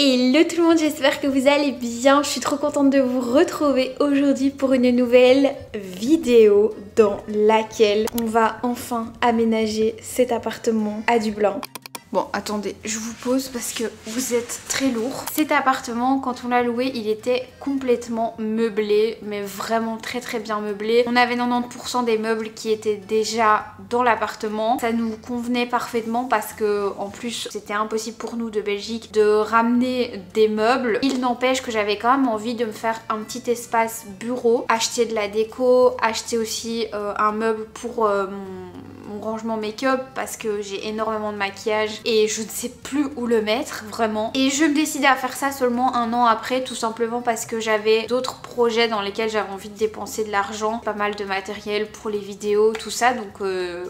Hello tout le monde, j'espère que vous allez bien. Je suis trop contente de vous retrouver aujourd'hui pour une nouvelle vidéo dans laquelle on va enfin aménager cet appartement à Dublin. Bon, attendez, je vous pose parce que vous êtes très lourd. Cet appartement, quand on l'a loué, il était complètement meublé, mais vraiment très bien meublé. On avait 90% des meubles qui étaient déjà dans l'appartement. Ça nous convenait parfaitement parce que, en plus, c'était impossible pour nous de Belgique de ramener des meubles. Il n'empêche que j'avais quand même envie de me faire un petit espace bureau, acheter de la déco, acheter aussi un meuble pour mon rangement make-up parce que j'ai énormément de maquillage et je ne sais plus où le mettre vraiment. Et je me décidais à faire ça seulement un an après, tout simplement parce que j'avais d'autres projets dans lesquels j'avais envie de dépenser de l'argent, pas mal de matériel pour les vidéos, tout ça. Donc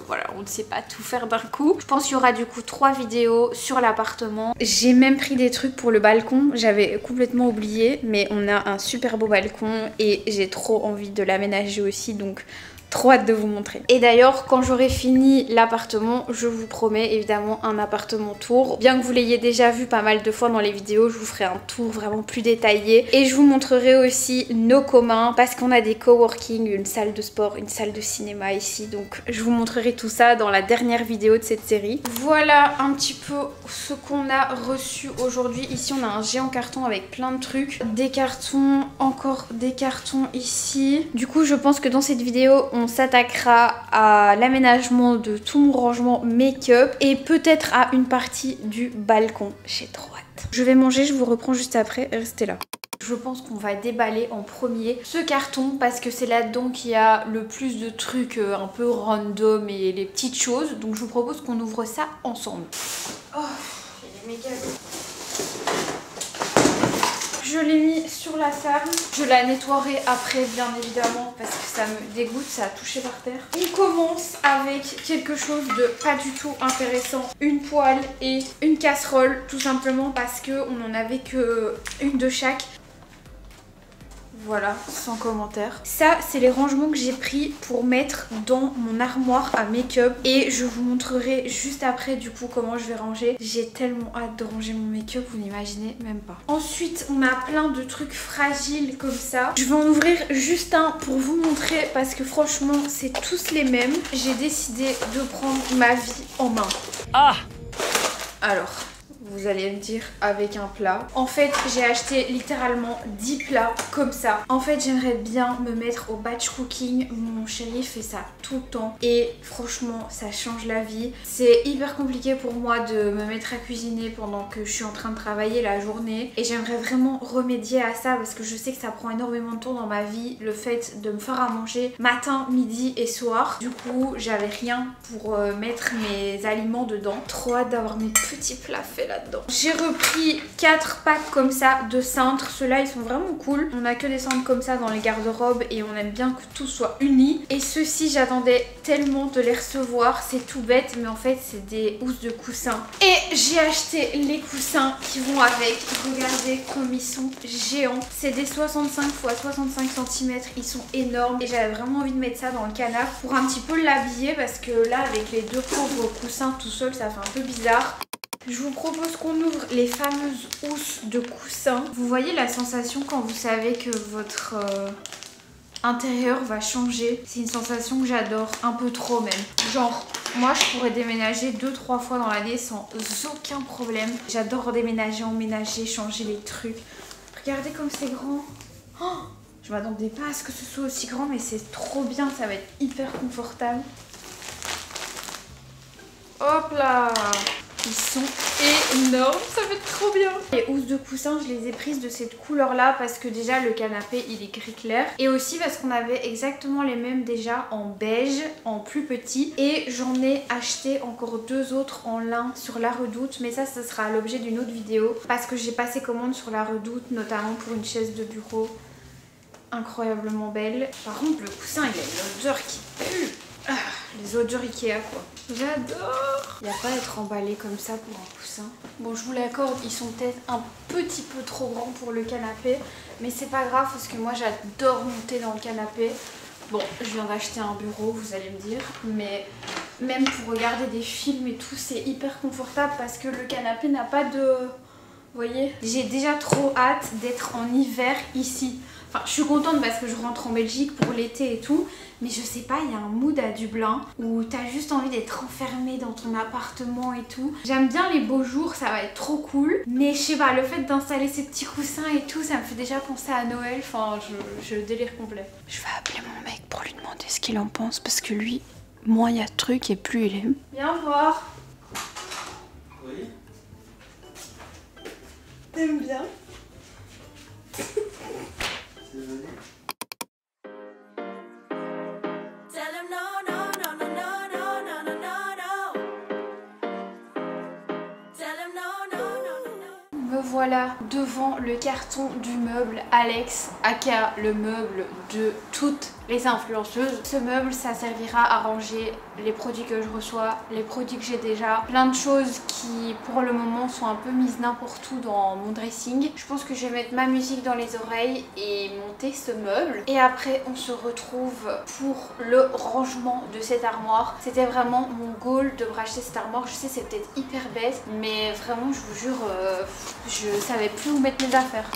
voilà, on ne sait pas tout faire d'un coup. Je pense qu'il y aura du coup 3 vidéos sur l'appartement. J'ai même pris des trucs pour le balcon, j'avais complètement oublié, mais on a un super beau balcon et j'ai trop envie de l'aménager aussi, donc trop hâte de vous montrer. Et d'ailleurs, quand j'aurai fini l'appartement, je vous promets évidemment un appartement tour. Bien que vous l'ayez déjà vu pas mal de fois dans les vidéos, je vous ferai un tour vraiment plus détaillé. Et je vous montrerai aussi nos communs parce qu'on a des coworking, une salle de sport, une salle de cinéma ici. Donc je vous montrerai tout ça dans la dernière vidéo de cette série. Voilà un petit peu ce qu'on a reçu aujourd'hui. Ici on a un géant carton avec plein de trucs. Des cartons, encore des cartons ici. Du coup je pense que dans cette vidéo on s'attaquera à l'aménagement de tout mon rangement make-up et peut-être à une partie du balcon. J'ai trop hâte. Je vais manger, je vous reprends juste après, restez là. Je pense qu'on va déballer en premier ce carton parce que c'est là-dedans qu'il y a le plus de trucs un peu random et les petites choses. Donc je vous propose qu'on ouvre ça ensemble. Oh, il est méga lourd. Je l'ai mis sur la table. Je la nettoierai après bien évidemment parce que ça me dégoûte, ça a touché par terre. On commence avec quelque chose de pas du tout intéressant. Une poêle et une casserole tout simplement parce qu'on n'en avait que une de chaque. Voilà, sans commentaire. Ça, c'est les rangements que j'ai pris pour mettre dans mon armoire à make-up. Et je vous montrerai juste après du coup comment je vais ranger. J'ai tellement hâte de ranger mon make-up, vous n'imaginez même pas. Ensuite, on a plein de trucs fragiles comme ça. Je vais en ouvrir juste un pour vous montrer parce que franchement, c'est tous les mêmes. J'ai décidé de prendre ma vie en main. Ah! Alors... vous allez me dire avec un plat. En fait, j'ai acheté littéralement 10 plats comme ça. En fait, j'aimerais bien me mettre au batch cooking. Mon chéri fait ça tout le temps. Et franchement, ça change la vie. C'est hyper compliqué pour moi de me mettre à cuisiner pendant que je suis en train de travailler la journée. Et j'aimerais vraiment remédier à ça parce que je sais que ça prend énormément de temps dans ma vie. Le fait de me faire à manger matin, midi et soir. Du coup, j'avais rien pour mettre mes aliments dedans. Trop hâte d'avoir mes petits plats faits là-dedans. J'ai repris 4 packs comme ça de cintres. Ceux-là ils sont vraiment cool. On a que des cintres comme ça dans les garde-robes et on aime bien que tout soit uni. Et ceux-ci j'attendais tellement de les recevoir. C'est tout bête mais en fait c'est des housses de coussins. Et j'ai acheté les coussins qui vont avec. Regardez comme ils sont géants. C'est des 65 x 65 cm. Ils sont énormes. Et j'avais vraiment envie de mettre ça dans le canapé pour un petit peu l'habiller parce que là avec les deux pauvres coussins tout seul ça fait un peu bizarre. Je vous propose qu'on ouvre les fameuses housses de coussins. Vous voyez la sensation quand vous savez que votre intérieur va changer. C'est une sensation que j'adore, un peu trop même. Genre, moi je pourrais déménager 2-3 fois dans l'année sans aucun problème. J'adore déménager, emménager, changer les trucs. Regardez comme c'est grand. Oh, je m'attendais pas à ce que ce soit aussi grand mais c'est trop bien, ça va être hyper confortable. Hop là! Ils sont énormes, ça va être trop bien. Les housses de coussin, je les ai prises de cette couleur là parce que déjà le canapé il est gris clair. Et aussi parce qu'on avait exactement les mêmes déjà en beige, en plus petit. Et j'en ai acheté encore 2 autres en lin sur La Redoute. Mais ça sera l'objet d'une autre vidéo. Parce que j'ai passé commande sur La Redoute, notamment pour une chaise de bureau incroyablement belle. Par contre le coussin il a une odeur qui pue. Ah, les odeurs Ikea quoi. J'adore. Il n'y a pas à être emballé comme ça pour un coussin. Bon je vous l'accorde, ils sont peut-être un petit peu trop grands pour le canapé. Mais c'est pas grave parce que moi j'adore monter dans le canapé. Bon je viens d'acheter un bureau vous allez me dire. Mais même pour regarder des films et tout c'est hyper confortable parce que le canapé n'a pas de Vous voyez, j'ai déjà trop hâte d'être en hiver ici. Enfin, je suis contente parce que je rentre en Belgique pour l'été et tout. Mais je sais pas, il y a un mood à Dublin où t'as juste envie d'être enfermé dans ton appartement et tout. J'aime bien les beaux jours, ça va être trop cool. Mais je sais pas, le fait d'installer ces petits coussins et tout, ça me fait déjà penser à Noël. Enfin, je délire complet. Je vais appeler mon mec pour lui demander ce qu'il en pense. Parce que lui, moins il y a de trucs et plus il aime. Viens voir. Oui. T'aimes bien? Me voilà devant le carton du meuble Alex, aka le meuble de toutes les influenceuses. Ce meuble, ça servira à ranger les produits que je reçois, les produits que j'ai déjà, plein de choses qui pour le moment sont un peu mises n'importe où dans mon dressing. Je pense que je vais mettre ma musique dans les oreilles et monter ce meuble. Et après on se retrouve pour le rangement de cette armoire. C'était vraiment mon goal de me racheter cette armoire. Je sais, c'est peut-être hyper bête, mais vraiment je vous jure, je savais plus où mettre mes affaires.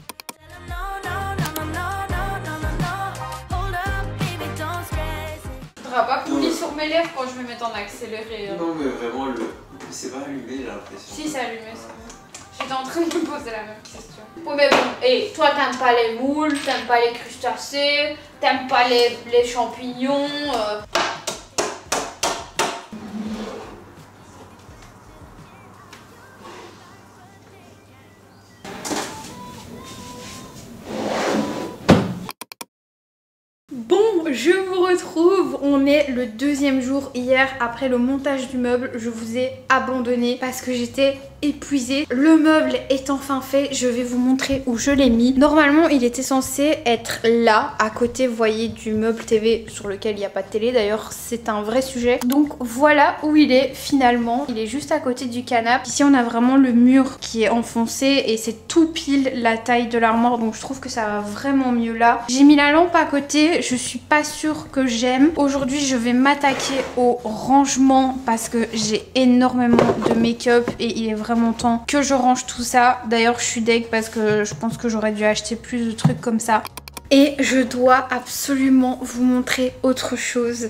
Faudra pas qu'on lit sur mes lèvres quand je vais mettre en accéléré. Non mais vraiment c'est pas allumé, j'ai l'impression. Si, c'est allumé. J'étais en train de me poser la même question. Oh mais bon, et toi t'aimes pas les moules, t'aimes pas les crustacés, t'aimes pas les champignons. Bon, je vous retrouve, on est le deuxième jour. Hier, après le montage du meuble, je vous ai abandonné parce que j'étais épuisée. Le meuble est enfin fait, je vais vous montrer où je l'ai mis. Normalement, il était censé être là, à côté, vous voyez, du meuble TV sur lequel il n'y a pas de télé. D'ailleurs, c'est un vrai sujet. Donc voilà où il est finalement. Il est juste à côté du canapé. Ici, on a vraiment le mur qui est enfoncé et c'est tout pile la taille de l'armoire. Donc je trouve que ça va vraiment mieux là. J'ai mis la lampe à côté. Je suis pas sûre que j'aime. Aujourd'hui, je vais m'attaquer au rangement parce que j'ai énormément de make-up et il est vraiment temps que je range tout ça. D'ailleurs, je suis deg parce que je pense que j'aurais dû acheter plus de trucs comme ça. Et je dois absolument vous montrer autre chose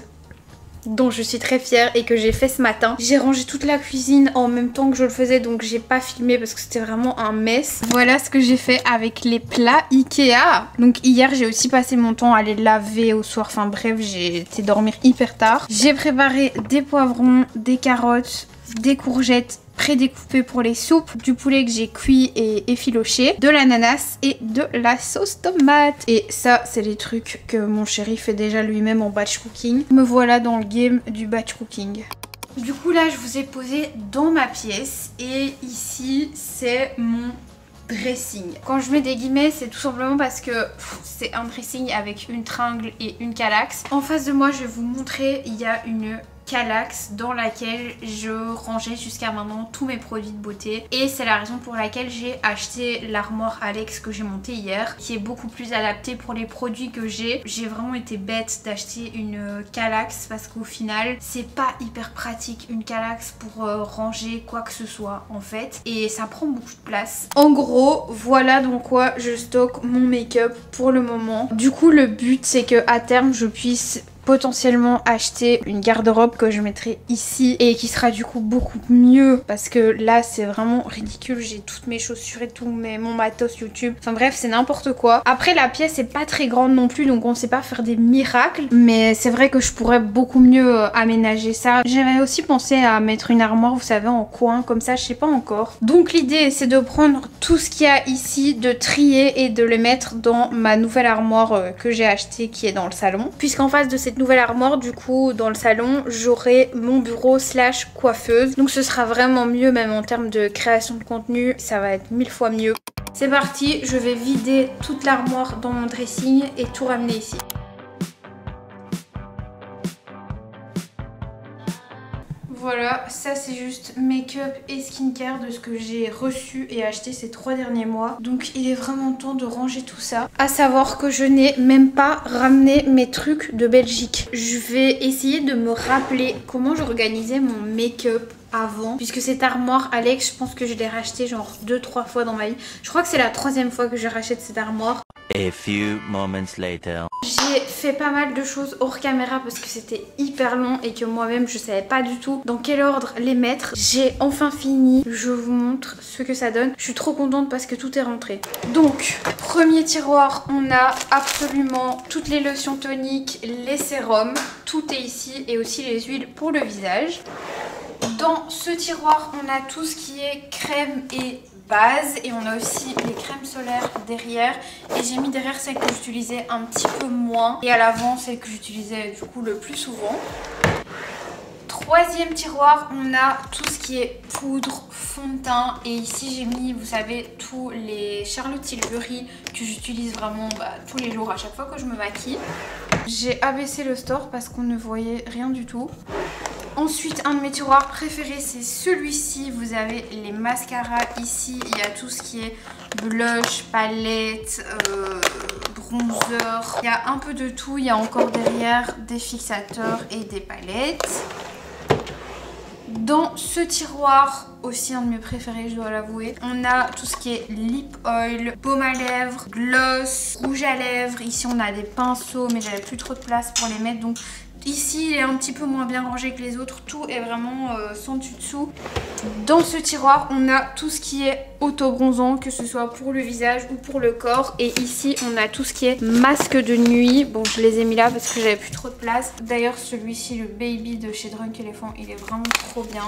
dont je suis très fière et que j'ai fait ce matin. J'ai rangé toute la cuisine en même temps que je le faisais, donc j'ai pas filmé parce que c'était vraiment un mess. Voilà ce que j'ai fait avec les plats Ikea. Donc hier j'ai aussi passé mon temps à les laver au soir, enfin bref, j'ai été dormir hyper tard. J'ai préparé des poivrons, des carottes, des courgettes prédécoupées pour les soupes, du poulet que j'ai cuit et effiloché, de l'ananas et de la sauce tomate. Et ça, c'est les trucs que mon chéri fait déjà lui-même en batch cooking. Me voilà dans le game du batch cooking. Du coup là, je vous ai posé dans ma pièce et ici, c'est mon dressing. Quand je mets des guillemets, c'est tout simplement parce que c'est un dressing avec une tringle et une calax. En face de moi, je vais vous montrer, il y a une calax dans laquelle je rangeais jusqu'à maintenant tous mes produits de beauté et c'est la raison pour laquelle j'ai acheté l'armoire Alex que j'ai montée hier, qui est beaucoup plus adaptée pour les produits que j'ai. J'ai vraiment été bête d'acheter une calax parce qu'au final c'est pas hyper pratique une calax pour ranger quoi que ce soit en fait, et ça prend beaucoup de place. En gros, voilà dans quoi je stocke mon make-up pour le moment. Du coup le but c'est que à terme je puisse potentiellement acheter une garde-robe que je mettrai ici et qui sera du coup beaucoup mieux parce que là c'est vraiment ridicule, j'ai toutes mes chaussures et tout, mon matos YouTube, enfin bref c'est n'importe quoi. Après la pièce est pas très grande non plus donc on sait pas faire des miracles, mais c'est vrai que je pourrais beaucoup mieux aménager ça. J'avais aussi pensé à mettre une armoire, vous savez, en coin comme ça, je sais pas encore. Donc l'idée c'est de prendre tout ce qu'il y a ici, de trier et de le mettre dans ma nouvelle armoire que j'ai achetée qui est dans le salon, puisqu'en face de cette nouvelle armoire, du coup dans le salon j'aurai mon bureau slash coiffeuse, donc ce sera vraiment mieux, même en termes de création de contenu ça va être 1000 fois mieux. C'est parti, je vais vider toute l'armoire dans mon dressing et tout ramener ici. Voilà, ça c'est juste make-up et skincare de ce que j'ai reçu et acheté ces 3 derniers mois. Donc il est vraiment temps de ranger tout ça. À savoir que je n'ai même pas ramené mes trucs de Belgique. Je vais essayer de me rappeler comment j'organisais mon make-up avant. Puisque cette armoire, Alex, je pense que je l'ai rachetée genre 2-3 fois dans ma vie. Je crois que c'est la 3e fois que je rachète cette armoire. A few moments later. J'ai fait pas mal de choses hors caméra parce que c'était hyper long et que moi-même je savais pas du tout dans quel ordre les mettre. J'ai enfin fini, je vous montre ce que ça donne. Je suis trop contente parce que tout est rentré. Donc, premier tiroir, on a absolument toutes les lotions toniques, les sérums, tout est ici et aussi les huiles pour le visage. Dans ce tiroir, on a tout ce qui est crème et base et on a aussi les crèmes solaires derrière et j'ai mis derrière celles que j'utilisais un petit peu moins et à l'avant celles que j'utilisais du coup le plus souvent. Troisième tiroir, on a tout ce qui est poudre, fond de teint et ici j'ai mis, vous savez, tous les Charlotte Tilbury que j'utilise vraiment tous les jours à chaque fois que je me maquille. J'ai abaissé le store parce qu'on ne voyait rien du tout. Ensuite, un de mes tiroirs préférés, c'est celui-ci. Vous avez les mascaras ici. Il y a tout ce qui est blush, palette, bronzer. Il y a un peu de tout. Il y a encore derrière des fixateurs et des palettes. Dans ce tiroir, aussi un de mes préférés, je dois l'avouer, on a tout ce qui est lip oil, baume à lèvres, gloss, rouge à lèvres. Ici, on a des pinceaux, mais j'avais plus trop de place pour les mettre. Donc ici, il est un petit peu moins bien rangé que les autres. Tout est vraiment sans dessus-dessous. Dans ce tiroir, on a tout ce qui est auto-bronzant, que ce soit pour le visage ou pour le corps. Et ici, on a tout ce qui est masque de nuit. Bon, je les ai mis là parce que j'avais plus trop de place. D'ailleurs, celui-ci, le Baby de chez Drunk Elephant, il est vraiment trop bien.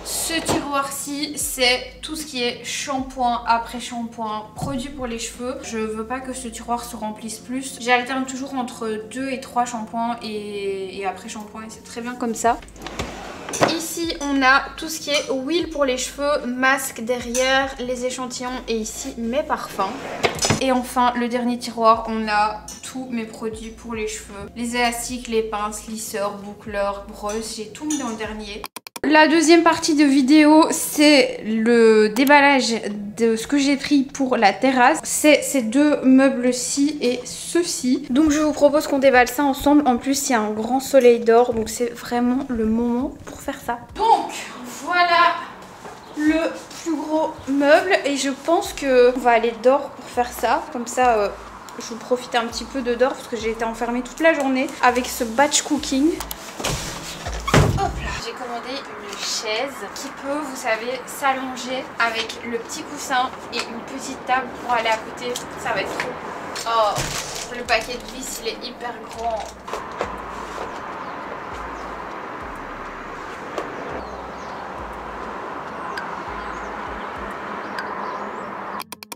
Ce tiroir-ci, c'est tout ce qui est shampoing, après-shampoing, produits pour les cheveux. Je veux pas que ce tiroir se remplisse plus. J'alterne toujours entre 2 et 3 shampoings et après-shampoing et c'est très bien comme ça. Ici, on a tout ce qui est huile pour les cheveux, masque derrière, les échantillons et ici mes parfums. Et enfin, le dernier tiroir, on a tous mes produits pour les cheveux. Les élastiques, les pinces, lisseurs, boucleurs, brosses, j'ai tout mis dans le dernier. La deuxième partie de vidéo, c'est le déballage de ce que j'ai pris pour la terrasse. C'est ces deux meubles-ci et ceux-ci. Donc je vous propose qu'on déballe ça ensemble. En plus, il y a un grand soleil d'or, donc c'est vraiment le moment pour faire ça. Donc voilà le plus gros meuble et je pense qu'on va aller dehors pour faire ça. Comme ça, je vous profite un petit peu de dehors parce que j'ai été enfermée toute la journée avec ce batch cooking. J'ai commandé une chaise qui peut, vous savez, s'allonger avec le petit coussin et une petite table pour aller à côté. Ça va être trop. Oh, le paquet de vis, il est hyper grand.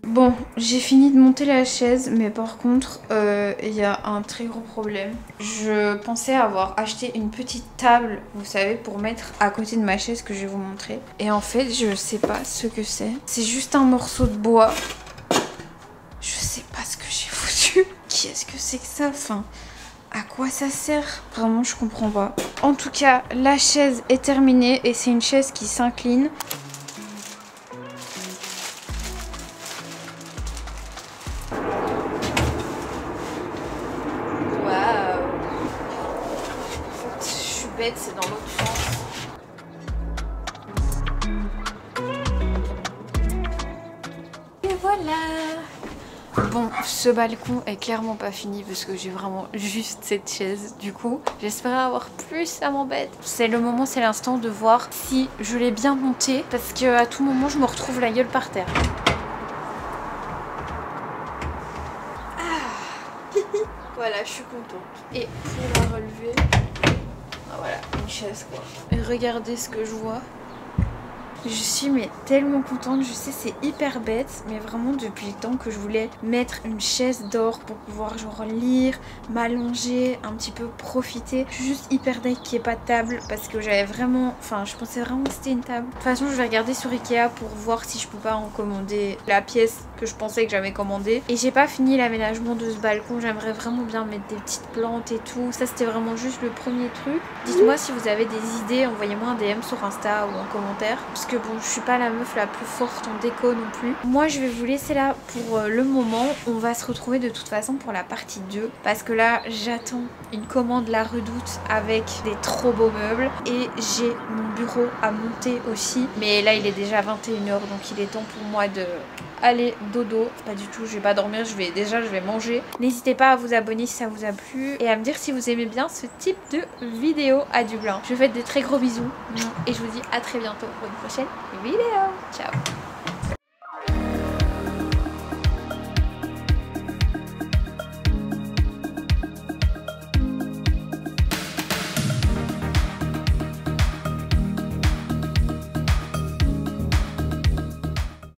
Bon, j'ai fini de monter la chaise, mais par contre, il y a un très gros problème. Je pensais avoir acheté une petite table, vous savez, pour mettre à côté de ma chaise que je vais vous montrer. Et en fait, je sais pas ce que c'est. C'est juste un morceau de bois. Je sais pas ce que j'ai foutu. Qu'est-ce que c'est que ça? Enfin, à quoi ça sert? Vraiment, je comprends pas. En tout cas, la chaise est terminée et c'est une chaise qui s'incline. C'est dans l'autre sens. Et voilà. Bon, ce balcon est clairement pas fini parce que j'ai vraiment juste cette chaise. Du coup, j'espérais avoir plus, ça m'embête. C'est le moment, c'est l'instant de voir si je l'ai bien monté parce qu'à tout moment, je me retrouve la gueule par terre. Voilà, je suis contente. Et pour la relever... Voilà, une chaise quoi. Et regardez ce que je vois. Je suis mais tellement contente, je sais c'est hyper bête, mais vraiment depuis le temps que je voulais mettre une chaise d'or pour pouvoir genre lire, m'allonger, un petit peu profiter. Je suis juste hyper deg qu'il n'y ait pas de table parce que j'avais vraiment, enfin je pensais vraiment que c'était une table. De toute façon je vais regarder sur Ikea pour voir si je peux pas en commander la pièce que je pensais que j'avais commandée. Et j'ai pas fini l'aménagement de ce balcon, j'aimerais vraiment bien mettre des petites plantes et tout. Ça c'était vraiment juste le premier truc. Dites-moi si vous avez des idées, envoyez-moi un DM sur Insta ou en commentaire. Parce que que bon, je suis pas la meuf la plus forte en déco non plus. Moi je vais vous laisser là pour le moment. On va se retrouver de toute façon pour la partie 2 parce que là j'attends une commande La Redoute avec des trop beaux meubles et j'ai mon bureau à monter aussi. Mais là il est déjà 21 h donc il est temps pour moi de aller dodo. Pas du tout, je vais pas dormir, je vais manger. N'hésitez pas à vous abonner si ça vous a plu et à me dire si vous aimez bien ce type de vidéo à Dublin. Je vous fais des très gros bisous et je vous dis à très bientôt pour une prochaine vidéo. Ciao.